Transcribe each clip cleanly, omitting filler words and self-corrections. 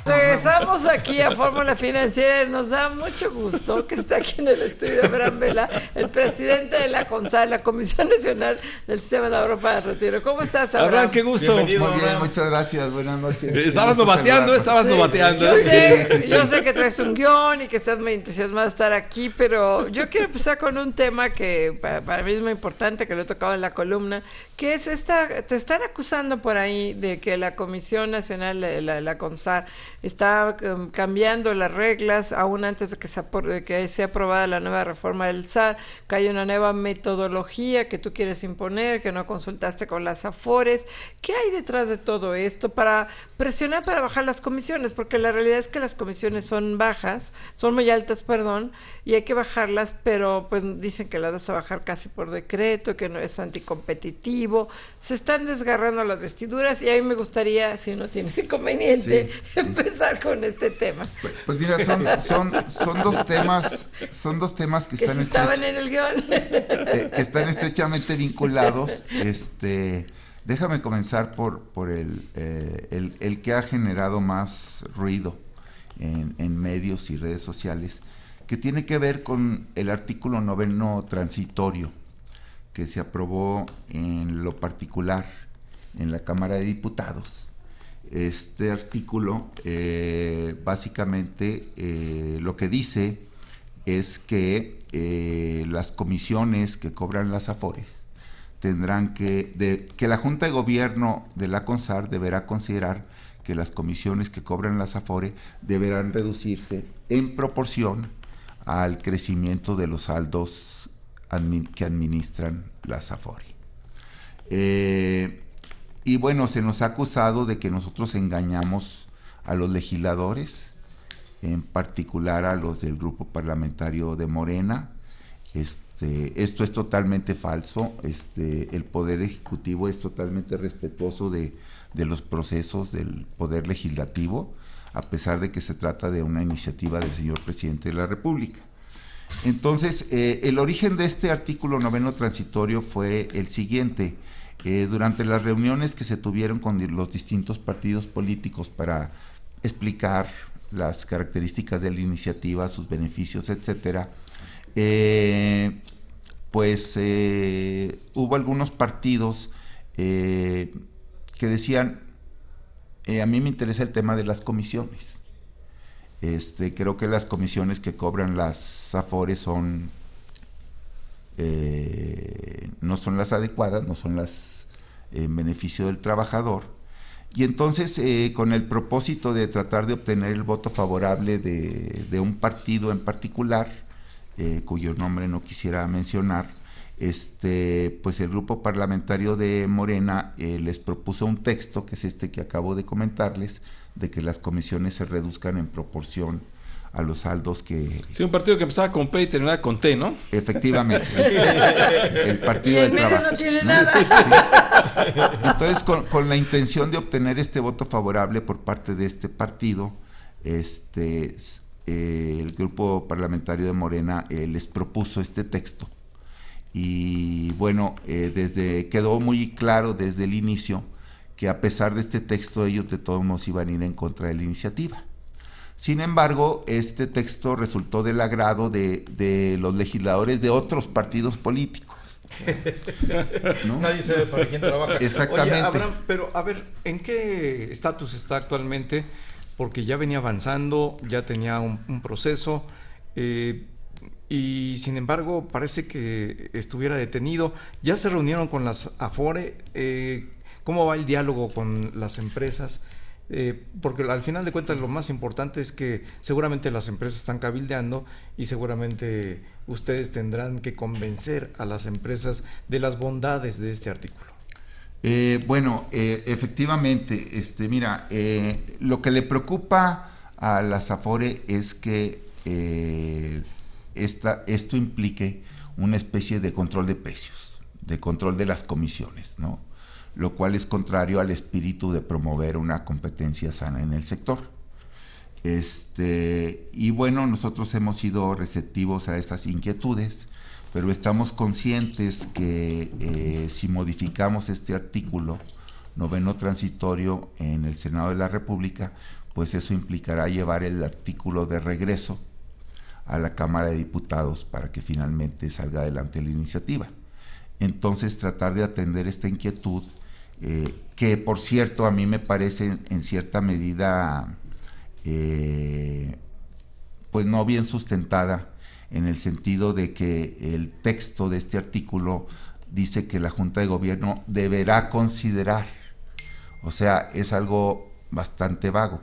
Regresamos aquí a Fórmula Financiera y nos da mucho gusto que está aquí en el estudio Abraham Vela, el presidente de la CONSAR, la Comisión Nacional del Sistema de Ahorro para el Retiro. ¿Cómo estás, Abraham? Abraham, qué gusto. Muy bien, muchas gracias, buenas noches. Estabas novateando, Yo sé que traes un guión y que estás muy entusiasmado de estar aquí, pero yo quiero empezar con un tema que para mí es muy importante, que lo he tocado en la columna, que es te están acusando por ahí de que la Comisión Nacional, la CONSAR, está cambiando las reglas aún antes de que sea aprobada la nueva reforma del SAR, que hay una nueva metodología que tú quieres imponer, que no consultaste con las AFORES. ¿Qué hay detrás de todo esto para presionar para bajar las comisiones? Porque la realidad es que las comisiones son muy altas, y hay que bajarlas, pero pues dicen que las vas a bajar casi por decreto, que no es anticompetitivo. Se están desgarrando las vestiduras y a mí me gustaría, si no tienes inconveniente, empezar con este tema. Pues mira, son dos temas que estaban en el guión. Que están estrechamente vinculados. Déjame comenzar por el que ha generado más ruido en medios y redes sociales, que tiene que ver con el artículo 9 transitorio que se aprobó en lo particular en la Cámara de Diputados. Este artículo básicamente lo que dice es que las comisiones que cobran las AFORES tendrán que la Junta de Gobierno de la CONSAR deberá considerar que las comisiones que cobran las AFORES deberán reducirse en proporción al crecimiento de los saldos que administran las AFORES. Y bueno, se nos ha acusado de que nosotros engañamos a los legisladores, en particular a los del grupo parlamentario de Morena. Esto es totalmente falso. El Poder Ejecutivo es totalmente respetuoso de los procesos del Poder Legislativo, a pesar de que se trata de una iniciativa del señor Presidente de la República. Entonces, el origen de este artículo 9 transitorio fue el siguiente. Durante las reuniones que se tuvieron con los distintos partidos políticos para explicar las características de la iniciativa, sus beneficios, etcétera, hubo algunos partidos que decían, a mí me interesa el tema de las comisiones. Creo que las comisiones que cobran las AFORES no son las adecuadas, no son las en beneficio del trabajador, y entonces con el propósito de tratar de obtener el voto favorable de un partido en particular, cuyo nombre no quisiera mencionar, pues el grupo parlamentario de Morena les propuso un texto, que es que acabo de comentarles, de que las comisiones se reduzcan en proporción a los saldos que... Sí, un partido que empezaba con P y terminaba con T, ¿no? Efectivamente. El Partido del Trabajo. No tiene nada. Sí. Entonces, con la intención de obtener este voto favorable por parte de este partido, el grupo parlamentario de Morena les propuso este texto. Y bueno, quedó muy claro desde el inicio que a pesar de este texto ellos de todos modos iban a ir en contra de la iniciativa. Sin embargo, este texto resultó del agrado de los legisladores de otros partidos políticos, ¿no? Nadie sabe para quién trabaja. Exactamente. Oye, Abraham, pero a ver, ¿en qué estatus está actualmente? Porque ya venía avanzando, ya tenía un proceso, y sin embargo parece que estuviera detenido. ¿Ya se reunieron con las AFORE? ¿Cómo va el diálogo con las empresas? Porque al final de cuentas lo más importante es que seguramente las empresas están cabildeando y seguramente ustedes tendrán que convencer a las empresas de las bondades de este artículo. Efectivamente, mira, lo que le preocupa a las AFORE es que esto implique una especie de control de precios, de control de las comisiones, ¿no? Lo cual es contrario al espíritu de promover una competencia sana en el sector. Y bueno, nosotros hemos sido receptivos a estas inquietudes, pero estamos conscientes que si modificamos este artículo 9 transitorio en el Senado de la República, pues eso implicará llevar el artículo de regreso a la Cámara de Diputados para que finalmente salga adelante la iniciativa. Entonces, tratar de atender esta inquietud, que por cierto a mí me parece en cierta medida pues no bien sustentada, en el sentido de que el texto de este artículo dice que la Junta de Gobierno deberá considerar, o sea, es algo bastante vago,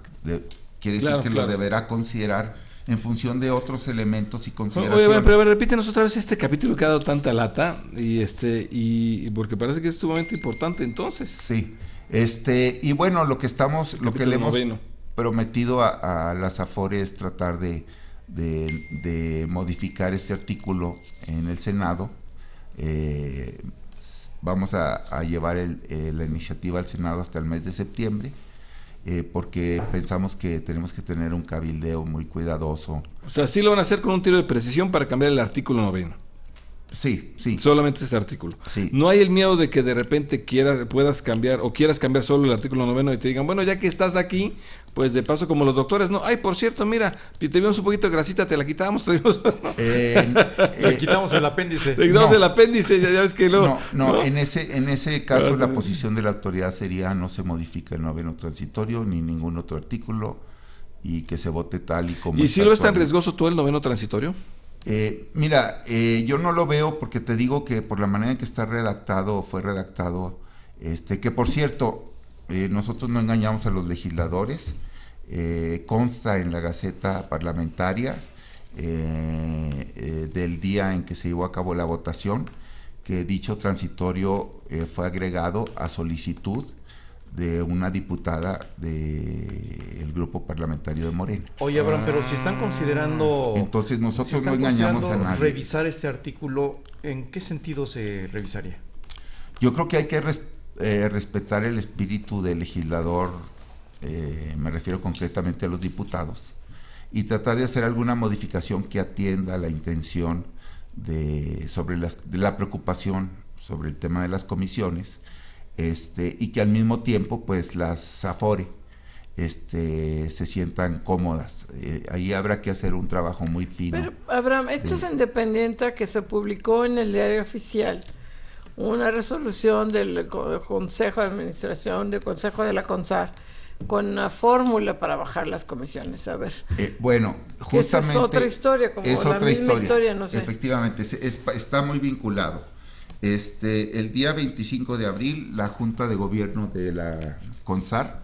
quiere decir que lo deberá considerar en función de otros elementos y consideraciones. Oye, pero repítenos otra vez este capítulo que ha dado tanta lata, y porque parece que es sumamente importante entonces. Sí, y bueno, lo que le hemos prometido a las AFORE es tratar de modificar este artículo en el Senado. Vamos a llevar la iniciativa al Senado hasta el mes de septiembre, porque pensamos que tenemos que tener un cabildeo muy cuidadoso. O sea, sí lo van a hacer con un tiro de precisión para cambiar el artículo 9. Sí. Solamente este artículo. Sí. No hay el miedo de que de repente quieras cambiar solo el artículo 9 y te digan, bueno, ya que estás aquí, pues de paso como los doctores, no, ay, por cierto, mira, te vimos un poquito de grasita, te la quitamos, le quitamos el apéndice. Le quitamos el apéndice, ya ves que luego... No, en ese caso la posición de la autoridad sería no se modifica el 9 transitorio ni ningún otro artículo y que se vote tal y como... ¿Y si lo es tan riesgoso tú el 9 transitorio? Mira, yo no lo veo porque te digo que por la manera en que está redactado, fue redactado, que por cierto, nosotros no engañamos a los legisladores, consta en la Gaceta Parlamentaria del día en que se llevó a cabo la votación, que dicho transitorio fue agregado a solicitud de una diputada del grupo parlamentario de Morena. Oye, Abraham, pero si están considerando... Entonces nosotros no engañamos a nadie. Revisar este artículo, ¿en qué sentido se revisaría? Yo creo que hay que respetar el espíritu del legislador, me refiero concretamente a los diputados, y tratar de hacer alguna modificación que atienda a la intención de la preocupación sobre el tema de las comisiones, y que al mismo tiempo pues las AFORE se sientan cómodas. Ahí habrá que hacer un trabajo muy fino. Pero Abraham, esto es independiente a que se publicó en el Diario Oficial una resolución del Consejo de Administración, del Consejo de la CONSAR, con una fórmula para bajar las comisiones. A ver. Bueno, justamente... Esa es otra historia, como es la otra misma historia, no sé. Efectivamente, está muy vinculado. El día 25 de abril, la Junta de Gobierno de la CONSAR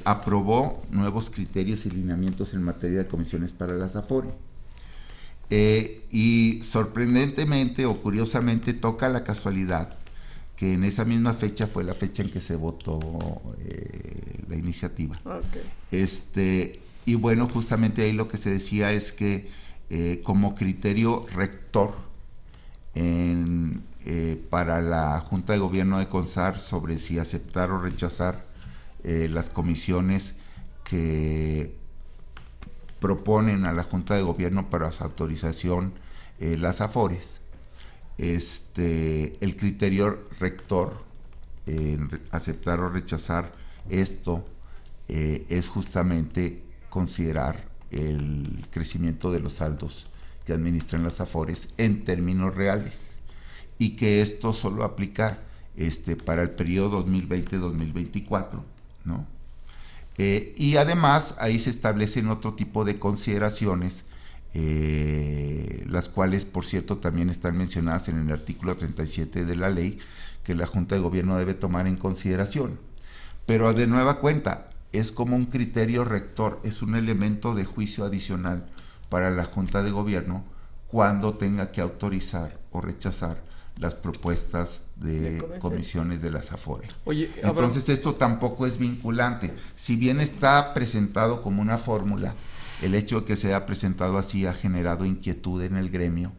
aprobó nuevos criterios y lineamientos en materia de comisiones para las AFORE. Y sorprendentemente o curiosamente toca la casualidad que en esa misma fecha fue la fecha en que se votó la iniciativa. Okay. Y bueno, justamente ahí lo que se decía es que como criterio rector para la Junta de Gobierno de CONSAR sobre si aceptar o rechazar las comisiones que proponen a la Junta de Gobierno para su autorización las AFORES. El criterio rector en aceptar o rechazar esto es justamente considerar el crecimiento de los saldos que administran las AFORES en términos reales, y que esto solo aplica para el periodo 2020-2024, ¿no? Y además ahí se establecen otro tipo de consideraciones, las cuales por cierto también están mencionadas en el artículo 37 de la ley, que la Junta de Gobierno debe tomar en consideración. Pero de nueva cuenta, es como un criterio rector, es un elemento de juicio adicional para la Junta de Gobierno cuando tenga que autorizar o rechazar las propuestas de comisiones de las AFORE. Oye, entonces esto tampoco es vinculante. Si bien está presentado como una fórmula, el hecho de que se haya presentado así ha generado inquietud en el gremio,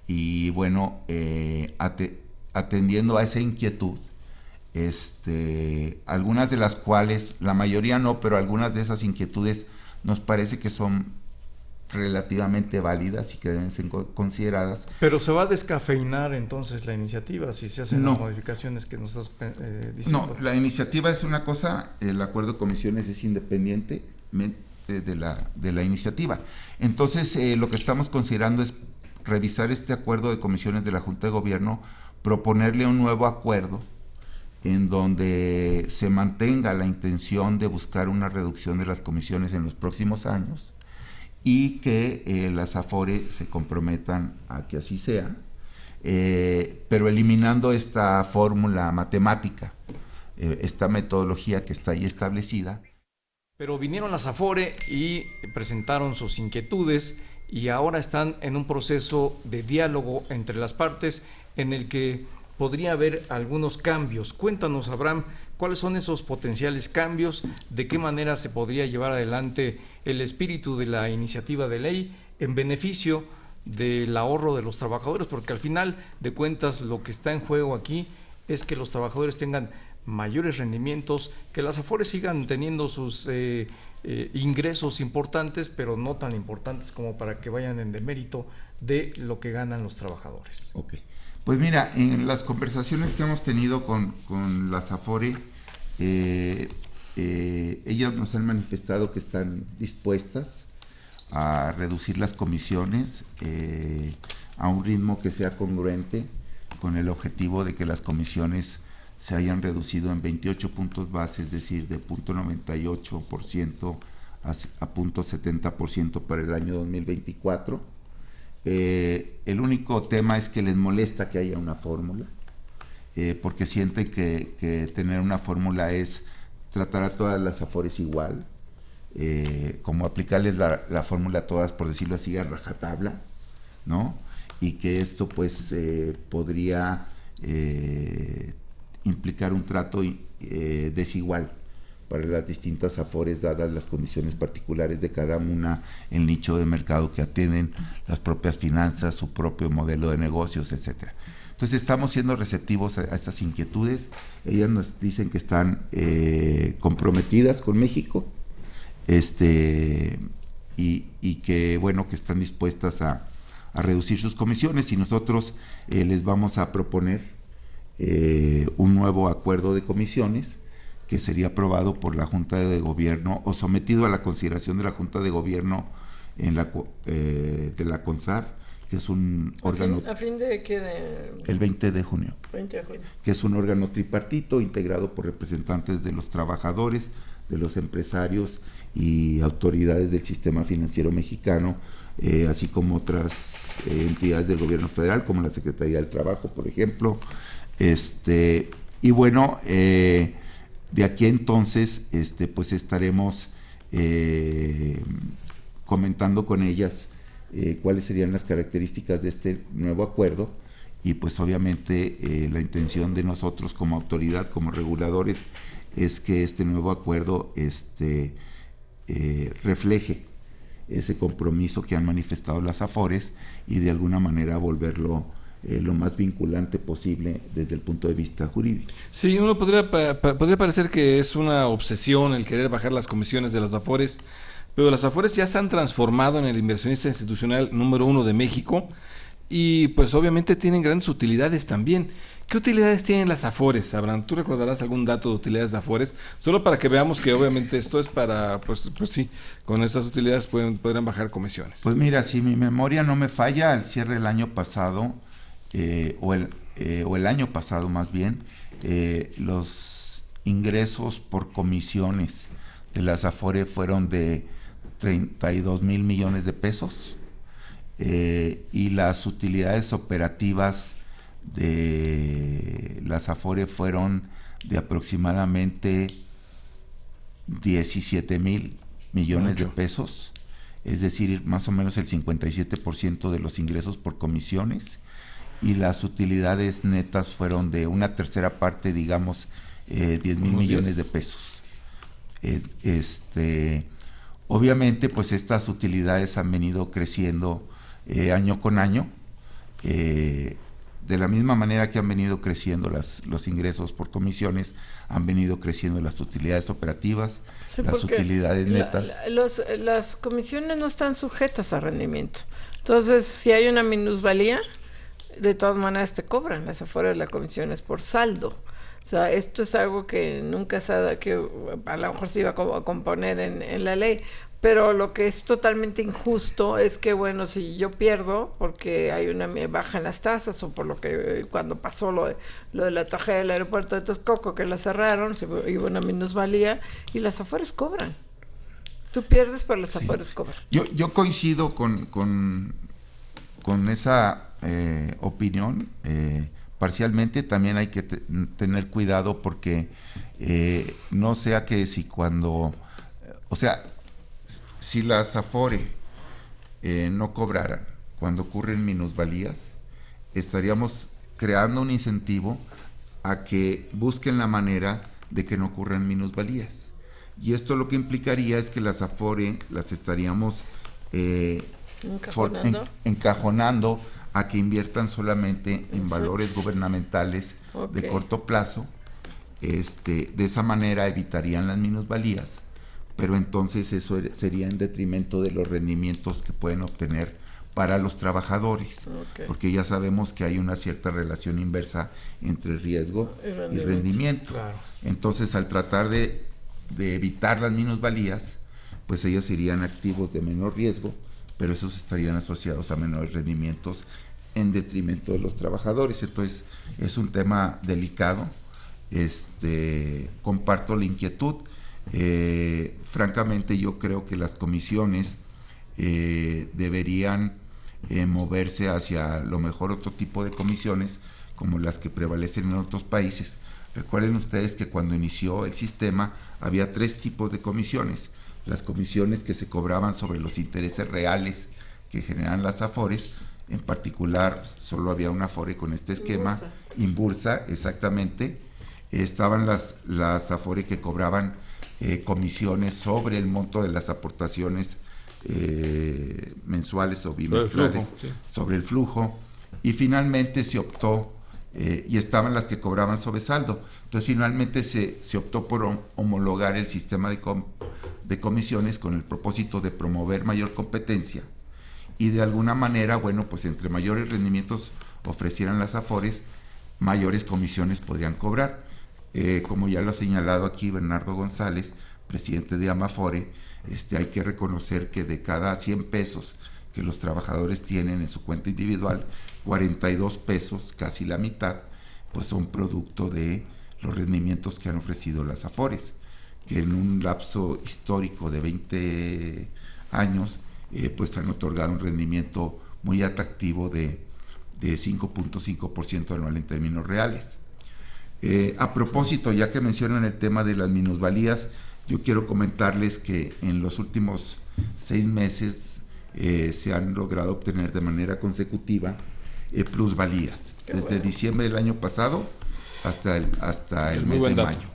y bueno, atendiendo a esa inquietud, algunas de las cuales, la mayoría no, pero algunas de esas inquietudes nos parece que son relativamente válidas y que deben ser consideradas. Pero se va a descafeinar entonces la iniciativa si se hacen las modificaciones que nos estás diciendo. No, la iniciativa es una cosa, el acuerdo de comisiones es independiente, de la iniciativa. Entonces, lo que estamos considerando es revisar este acuerdo de comisiones de la Junta de Gobierno, proponerle un nuevo acuerdo en donde se mantenga la intención de buscar una reducción de las comisiones en los próximos años y que las AFORE se comprometan a que así sea, pero eliminando esta fórmula matemática, esta metodología que está ahí establecida. Pero vinieron las AFORE y presentaron sus inquietudes y ahora están en un proceso de diálogo entre las partes en el que podría haber algunos cambios. Cuéntanos, Abraham, cuáles son esos potenciales cambios, de qué manera se podría llevar adelante el espíritu de la iniciativa de ley en beneficio del ahorro de los trabajadores, porque al final de cuentas lo que está en juego aquí es que los trabajadores tengan mayores rendimientos, que las AFORES sigan teniendo sus ingresos importantes, pero no tan importantes como para que vayan en demérito de lo que ganan los trabajadores. Okay. Pues mira, en las conversaciones que hemos tenido con las AFORE, ellas nos han manifestado que están dispuestas a reducir las comisiones a un ritmo que sea congruente con el objetivo de que las comisiones se hayan reducido en 28 puntos base, es decir, de 0.98% a 0.70% para el año 2024. El único tema es que les molesta que haya una fórmula, porque sienten que tener una fórmula es tratar a todas las AFORES igual, como aplicarles la fórmula a todas, por decirlo así, a rajatabla, ¿no? Y que esto pues podría implicar un trato desigual para las distintas AFORES, dadas las condiciones particulares de cada una, el nicho de mercado que atienden, las propias finanzas, su propio modelo de negocios, etcétera. Entonces estamos siendo receptivos a estas inquietudes. Ellas nos dicen que están comprometidas con México, y que bueno, que están dispuestas a reducir sus comisiones, y nosotros les vamos a proponer un nuevo acuerdo de comisiones que sería aprobado por la Junta de Gobierno o sometido a la consideración de la Junta de Gobierno de la CONSAR, que es un órgano... ¿A fin de qué? El 20 de junio. 20 de junio. Que es un órgano tripartito integrado por representantes de los trabajadores, de los empresarios y autoridades del sistema financiero mexicano, así como otras entidades del gobierno federal, como la Secretaría del Trabajo, por ejemplo. Y bueno, de aquí entonces pues estaremos comentando con ellas cuáles serían las características de este nuevo acuerdo, y pues obviamente la intención de nosotros como autoridad, como reguladores, es que este nuevo acuerdo refleje ese compromiso que han manifestado las AFORES y de alguna manera volverlo lo más vinculante posible desde el punto de vista jurídico. Sí, uno podría parecer que es una obsesión el querer bajar las comisiones de las AFORES, pero las AFORES ya se han transformado en el inversionista institucional número 1 de México, y pues obviamente tienen grandes utilidades también. ¿Qué utilidades tienen las AFORES, Abraham? ¿Tú recordarás algún dato de utilidades de AFORES? Solo para que veamos que obviamente esto es para, pues sí, con esas utilidades podrán bajar comisiones. Pues mira, si mi memoria no me falla, al cierre del año pasado, o el año pasado más bien, los ingresos por comisiones de las AFORE fueron de 32 mil millones de pesos, y las utilidades operativas de las AFORE fueron de aproximadamente 17 mil millones de pesos, es decir, más o menos el 57% de los ingresos por comisiones, y las utilidades netas fueron de una tercera parte, digamos, 10 mil millones de pesos. Obviamente, pues estas utilidades han venido creciendo año con año, de la misma manera que han venido creciendo los ingresos por comisiones, han venido creciendo las utilidades operativas, sí, las utilidades netas. Las comisiones no están sujetas a rendimiento. Entonces, si hay una minusvalía, de todas maneras te cobran las afuera de la comisión es por saldo. O sea, esto es algo que nunca se ha, que a lo mejor se iba a componer en la ley, pero lo que es totalmente injusto es que, bueno, si yo pierdo porque hay una baja en las tasas o por lo que cuando pasó lo de la tragedia del aeropuerto de Texcoco, que la cerraron, se iba una minusvalía y las afueras cobran. Tú pierdes, pero las afueras cobran. Yo coincido con esa opinión. Parcialmente también hay que tener cuidado porque no sea que si cuando, o sea, si las Afore no cobraran cuando ocurren minusvalías, estaríamos creando un incentivo a que busquen la manera de que no ocurran minusvalías. Y esto lo que implicaría es que las Afore las estaríamos encajonando a que inviertan solamente en valores gubernamentales de corto plazo. De esa manera evitarían las minusvalías, pero entonces eso sería en detrimento de los rendimientos que pueden obtener para los trabajadores, porque ya sabemos que hay una cierta relación inversa entre riesgo y rendimiento. Claro. Entonces, al tratar de evitar las minusvalías, pues ellas serían activos de menor riesgo, pero esos estarían asociados a menores rendimientos en detrimento de los trabajadores. Entonces, es un tema delicado. Comparto la inquietud. Francamente, yo creo que las comisiones deberían moverse hacia lo mejor otro tipo de comisiones, como las que prevalecen en otros países. Recuerden ustedes que cuando inició el sistema había 3 tipos de comisiones: las comisiones que se cobraban sobre los intereses reales que generan las Afores. En particular, solo había una Afore con este esquema, Inbursa, exactamente. Estaban las Afore que cobraban comisiones sobre el monto de las aportaciones mensuales o bimestrales, sobre el flujo, y finalmente se optó, y estaban las que cobraban sobre saldo. Entonces finalmente se optó por homologar el sistema de comisiones con el propósito de promover mayor competencia, y de alguna manera, bueno, pues entre mayores rendimientos ofrecieran las Afores, mayores comisiones podrían cobrar. Como ya lo ha señalado aquí Bernardo González, presidente de Amafore, hay que reconocer que de cada 100 pesos que los trabajadores tienen en su cuenta individual, 42 pesos, casi la mitad, pues son producto de los rendimientos que han ofrecido las Afores, que en un lapso histórico de 20 años, pues han otorgado un rendimiento muy atractivo de 5.5% anual en términos reales. A propósito, ya que mencionan el tema de las minusvalías, yo quiero comentarles que en los últimos 6 meses se han logrado obtener de manera consecutiva plusvalías. Desde diciembre del año pasado hasta el mes de mayo.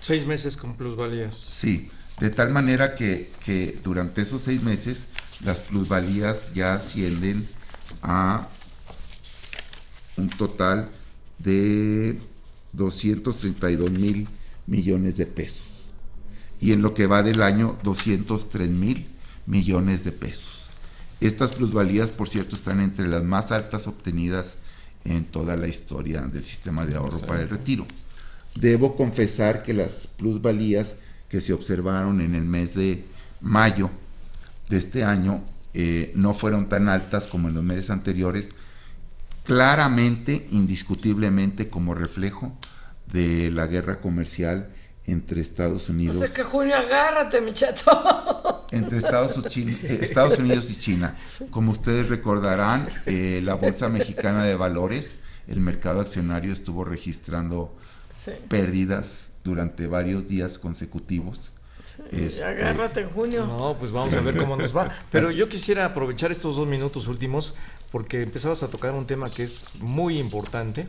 6 meses con plusvalías. Sí, de tal manera que durante esos 6 meses las plusvalías ya ascienden a un total de 232,000 millones de pesos, y en lo que va del año 203,000 millones de pesos. Estas plusvalías, por cierto, están entre las más altas obtenidas en toda la historia del sistema de ahorro para el retiro. Debo confesar que las plusvalías que se observaron en el mes de mayo de este año no fueron tan altas como en los meses anteriores, claramente, indiscutiblemente, como reflejo de la guerra comercial entre Estados Unidos. O sea que Julio, agárrate, mi chato. Entre Estados Unidos y China. Como ustedes recordarán, la Bolsa Mexicana de Valores, el mercado accionario, estuvo registrando pérdidas durante varios días consecutivos. Agárrate en junio. No, pues vamos a ver cómo nos va. Pero yo quisiera aprovechar estos 2 minutos últimos, porque empezabas a tocar un tema que es muy importante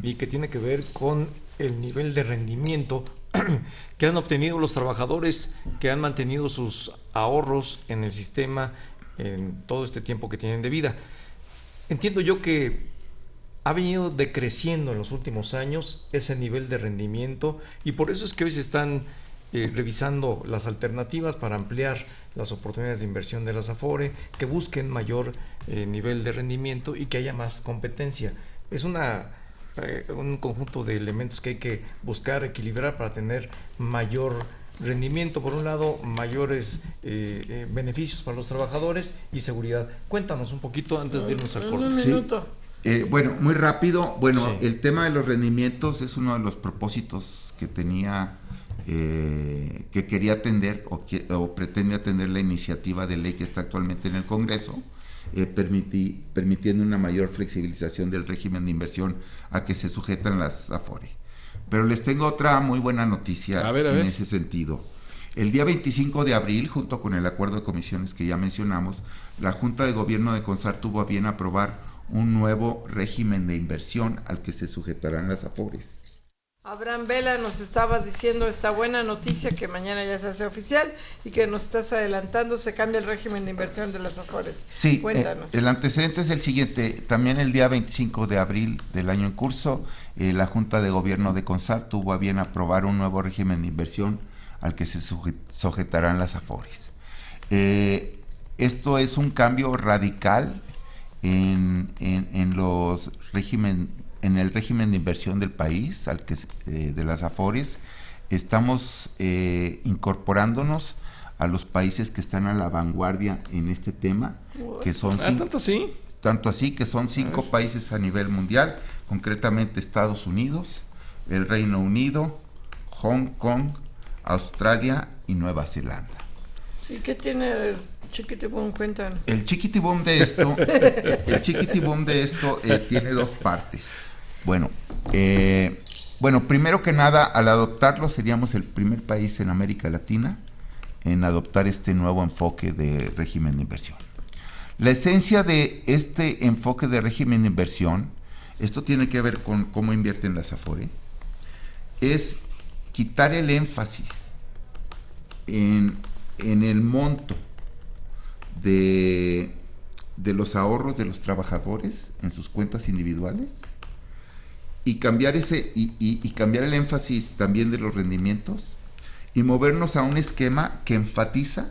y que tiene que ver con el nivel de rendimiento que han obtenido los trabajadores que han mantenido sus ahorros en el sistema en todo este tiempo que tienen de vida. Entiendo yo que ha venido decreciendo en los últimos años ese nivel de rendimiento, y por eso es que hoy se están revisando las alternativas para ampliar las oportunidades de inversión de las Afore, que busquen mayor nivel de rendimiento y que haya más competencia. Es un conjunto de elementos que hay que buscar equilibrar para tener mayor rendimiento, por un lado, mayores beneficios para los trabajadores y seguridad. Cuéntanos un poquito antes de irnos al corte. Un minuto. Bueno, muy rápido. Bueno, Sí. El tema de los rendimientos es uno de los propósitos que tenía, que quería atender o pretende atender la iniciativa de ley que está actualmente en el Congreso, permitiendo una mayor flexibilización del régimen de inversión a que se sujetan las Afore. Pero les tengo otra muy buena noticia A ver. en ese sentido. El día 25 de abril, junto con el acuerdo de comisiones que ya mencionamos, la Junta de Gobierno de CONSAR tuvo a bien aprobar un nuevo régimen de inversión al que se sujetarán las Afores. Abraham Vela, nos estabas diciendo esta buena noticia que mañana ya se hace oficial y que nos estás adelantando, se cambia el régimen de inversión de las Afores. Sí, Cuéntanos. el antecedente es el siguiente. También el día 25 de abril del año en curso, la Junta de Gobierno de CONSAR tuvo a bien aprobar un nuevo régimen de inversión al que se sujetarán las Afores. Esto es un cambio radical en el régimen de inversión del país, de las Afores. Estamos incorporándonos a los países que están a la vanguardia en este tema, que son ¿Tanto así? que son 5 países a nivel mundial, concretamente Estados Unidos, el Reino Unido, Hong Kong, Australia y Nueva Zelanda. ¿Y qué tiene el chiquitibum? Cuéntanos. El chiquitibum de esto tiene dos partes. Bueno, primero que nada, al adoptarlo seríamos el primer país en América Latina en adoptar este nuevo enfoque de régimen de inversión. La esencia de este enfoque de régimen de inversión, esto tiene que ver con cómo invierten las Afore, es quitar el énfasis en el monto de los ahorros de los trabajadores en sus cuentas individuales y cambiar cambiar el énfasis también de los rendimientos y movernos a un esquema que enfatiza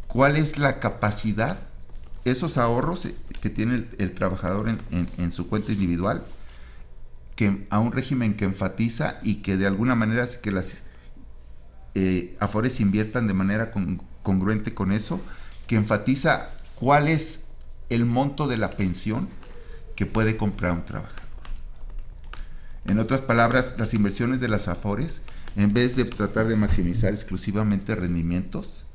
cuál es la capacidad, esos ahorros que tiene el trabajador en su cuenta individual, a un régimen que enfatiza y que de alguna manera hace que las Afores inviertan de manera congruente con eso, que enfatiza cuál es el monto de la pensión que puede comprar un trabajador. En otras palabras, las inversiones de las Afores, en vez de tratar de maximizar exclusivamente rendimientos,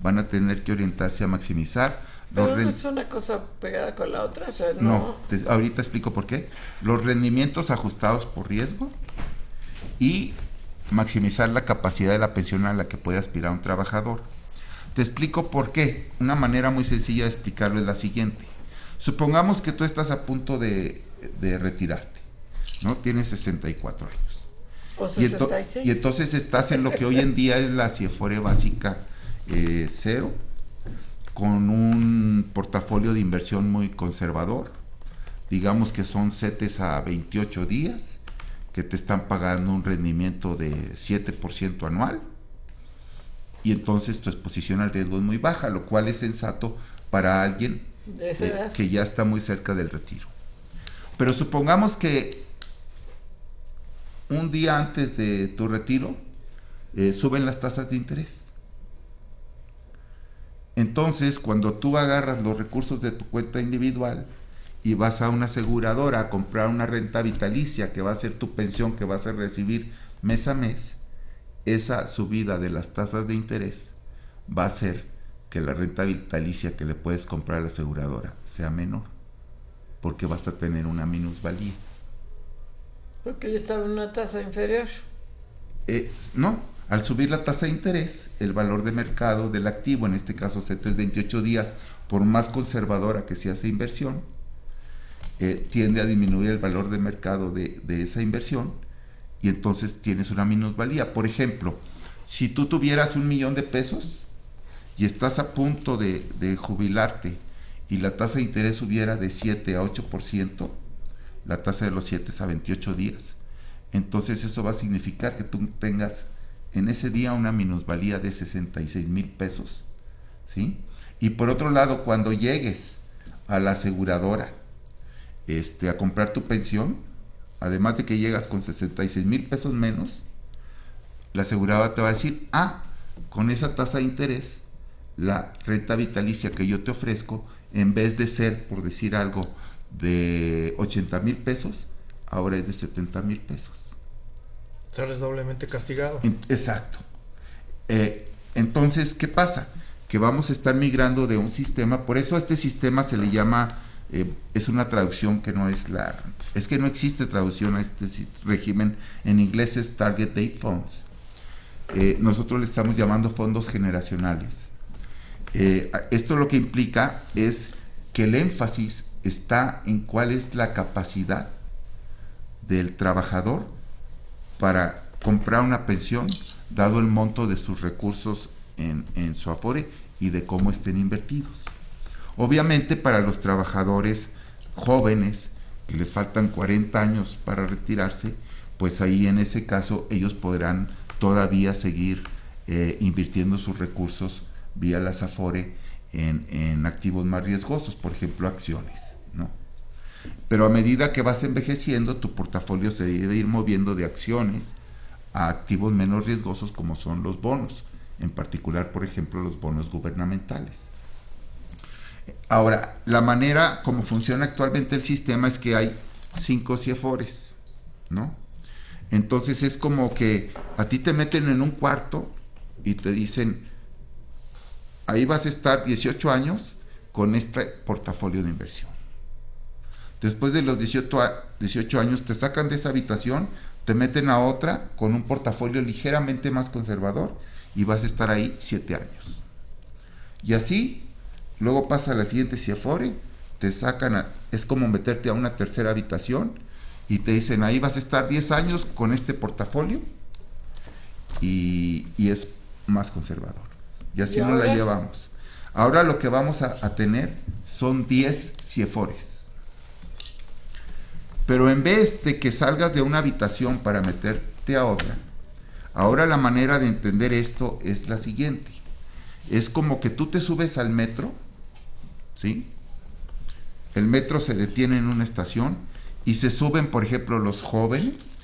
van a tener que orientarse a maximizar Pero no es una cosa pegada con la otra, o sea, no. Ahorita explico por qué. Los rendimientos ajustados por riesgo y maximizar la capacidad de la pensión a la que puede aspirar un trabajador. Te explico por qué. Una manera muy sencilla de explicarlo es la siguiente. Supongamos que tú estás a punto de retirarte, ¿no? Tienes 64 años. O 66. Y entonces estás en lo que hoy en día es la CIEFORE básica 0, con un portafolio de inversión muy conservador. Digamos que son CETES a 28 días, que te están pagando un rendimiento de 7% anual, y entonces tu exposición al riesgo es muy baja, lo cual es sensato para alguien que ya está muy cerca del retiro. Pero supongamos que un día antes de tu retiro suben las tasas de interés. Entonces, cuando tú agarras los recursos de tu cuenta individual y vas a una aseguradora a comprar una renta vitalicia que va a ser tu pensión que vas a recibir mes a mes, esa subida de las tasas de interés va a hacer que la renta vitalicia que le puedes comprar a la aseguradora sea menor, porque vas a tener una minusvalía. Porque ya estaba en una tasa inferior. No, al subir la tasa de interés, el valor de mercado del activo, en este caso CETES 28 días, por más conservadora que sea esa inversión, tiende a disminuir el valor de mercado de esa inversión, y entonces tienes una minusvalía. Por ejemplo, si tú tuvieras $1,000,000 de pesos y estás a punto de jubilarte y la tasa de interés subiera de 7 a 8%, la tasa de los 7 a 28 días, entonces eso va a significar que tú tengas en ese día una minusvalía de 66,000 pesos, ¿sí? Y por otro lado, cuando llegues a la aseguradora a comprar tu pensión, además de que llegas con 66,000 pesos menos, la aseguradora te va a decir, con esa tasa de interés, la renta vitalicia que yo te ofrezco, en vez de ser, por decir algo, de 80,000 pesos, ahora es de 70,000 pesos. Sales doblemente castigado. Exacto. Entonces, ¿qué pasa? Que vamos a estar migrando de un sistema, por eso a este sistema se le llama, es una traducción que no es es que no existe traducción a este régimen, en inglés es Target Date Funds. Nosotros le estamos llamando fondos generacionales. Esto lo que implica es que el énfasis está en cuál es la capacidad del trabajador para comprar una pensión, dado el monto de sus recursos en su Afore y de cómo estén invertidos. Obviamente para los trabajadores jóvenes que les faltan 40 años para retirarse, pues ahí en ese caso ellos podrán todavía seguir invirtiendo sus recursos vía las Afore en activos más riesgosos, por ejemplo acciones, ¿no? Pero a medida que vas envejeciendo, tu portafolio se debe ir moviendo de acciones a activos menos riesgosos como son los bonos, en particular, por ejemplo, los bonos gubernamentales. Ahora, la manera como funciona actualmente el sistema es que hay 5 CIEFORES, ¿no? Entonces es como que a ti te meten en un cuarto y te dicen, ahí vas a estar 18 años con este portafolio de inversión. Después de los 18 años te sacan de esa habitación, te meten a otra con un portafolio ligeramente más conservador y vas a estar ahí 7 años. Y así, luego pasa a la siguiente CIEFORE, te sacan, es como meterte a una tercera habitación y te dicen, ahí vas a estar 10 años con este portafolio y es más conservador. Y así nos la llevamos. Ahora lo que vamos a tener son 10 CIEFORES. Pero en vez de que salgas de una habitación para meterte a otra, ahora la manera de entender esto es la siguiente. Es como que tú te subes al metro, ¿sí? El metro se detiene en una estación y se suben, por ejemplo, los jóvenes,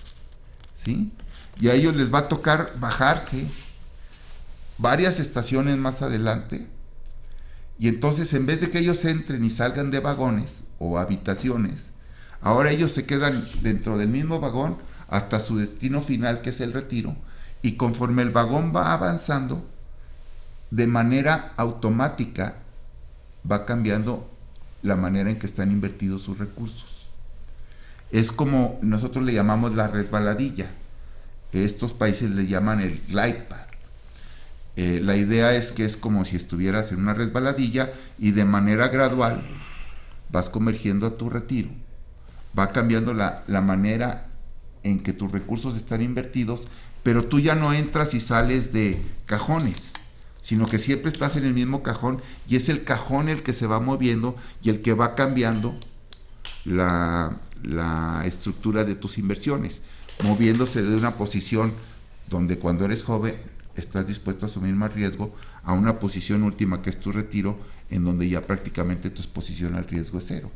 ¿sí? Y a ellos les va a tocar bajarse varias estaciones más adelante, y entonces en vez de que ellos entren y salgan de vagones o habitaciones, ahora ellos se quedan dentro del mismo vagón hasta su destino final, que es el retiro, y conforme el vagón va avanzando, de manera automática va cambiando la manera en que están invertidos sus recursos. Es como nosotros le llamamos la resbaladilla. Estos países le llaman el glide path. La idea es que es como si estuvieras en una resbaladilla y de manera gradual vas convergiendo a tu retiro. Va cambiando la manera en que tus recursos están invertidos, pero tú ya no entras y sales de cajones, sino que siempre estás en el mismo cajón y es el cajón el que se va moviendo y el que va cambiando la estructura de tus inversiones, moviéndose de una posición donde cuando eres joven estás dispuesto a asumir más riesgo a una posición última que es tu retiro, en donde ya prácticamente tu exposición al riesgo es cero.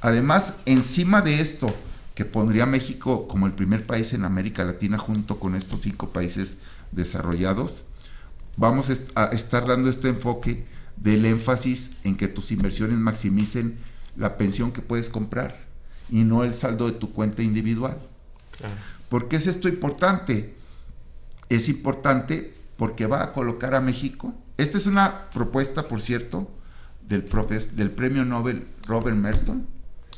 Además, encima de esto, que pondría a México como el primer país en América Latina junto con estos 5 países desarrollados, vamos a estar dando este enfoque del énfasis en que tus inversiones maximicen la pensión que puedes comprar y no el saldo de tu cuenta individual. Claro. ¿Por qué es esto importante? Es importante porque va a colocar a México. Esta es una propuesta, por cierto, del premio Nobel Robert Merton,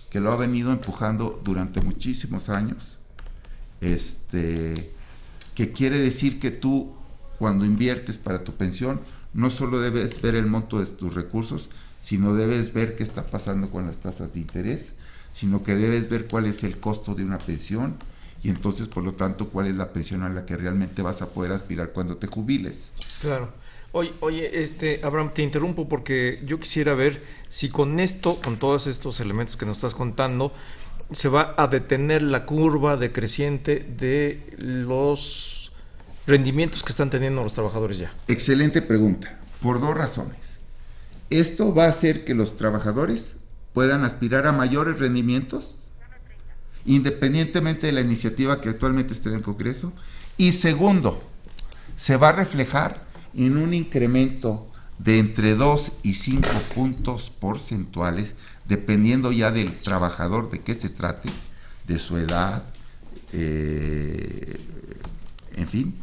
que lo ha venido empujando durante muchísimos años. Que quiere decir que tú, cuando inviertes para tu pensión, no solo debes ver el monto de tus recursos, sino debes ver qué está pasando con las tasas de interés, sino que debes ver cuál es el costo de una pensión y entonces, por lo tanto, cuál es la pensión a la que realmente vas a poder aspirar cuando te jubiles. Claro. Oye, Abraham, te interrumpo porque yo quisiera ver si con esto, con todos estos elementos que nos estás contando, se va a detener la curva decreciente de los rendimientos que están teniendo los trabajadores ya? Excelente pregunta, por 2 razones. Esto va a hacer que los trabajadores puedan aspirar a mayores rendimientos, independientemente de la iniciativa que actualmente está en el Congreso. Y segundo, se va a reflejar en un incremento de entre 2 y 5 puntos porcentuales, dependiendo ya del trabajador, de qué se trate, de su edad, en fin,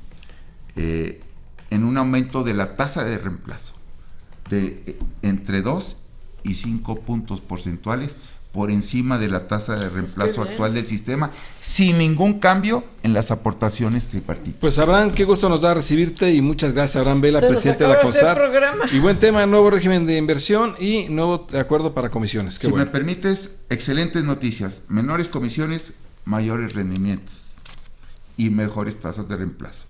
en un aumento de la tasa de reemplazo de entre 2 y 5 puntos porcentuales por encima de la tasa de reemplazo actual del sistema, sin ningún cambio en las aportaciones tripartitas. Pues Abraham, qué gusto nos da recibirte y muchas gracias, Abraham Vela, Se nos presidente de la acaba de hacer CONSAR. programa. Y buen tema, nuevo régimen de inversión y nuevo acuerdo para comisiones. Qué Si bueno. me permites, excelentes noticias, menores comisiones, mayores rendimientos y mejores tasas de reemplazo.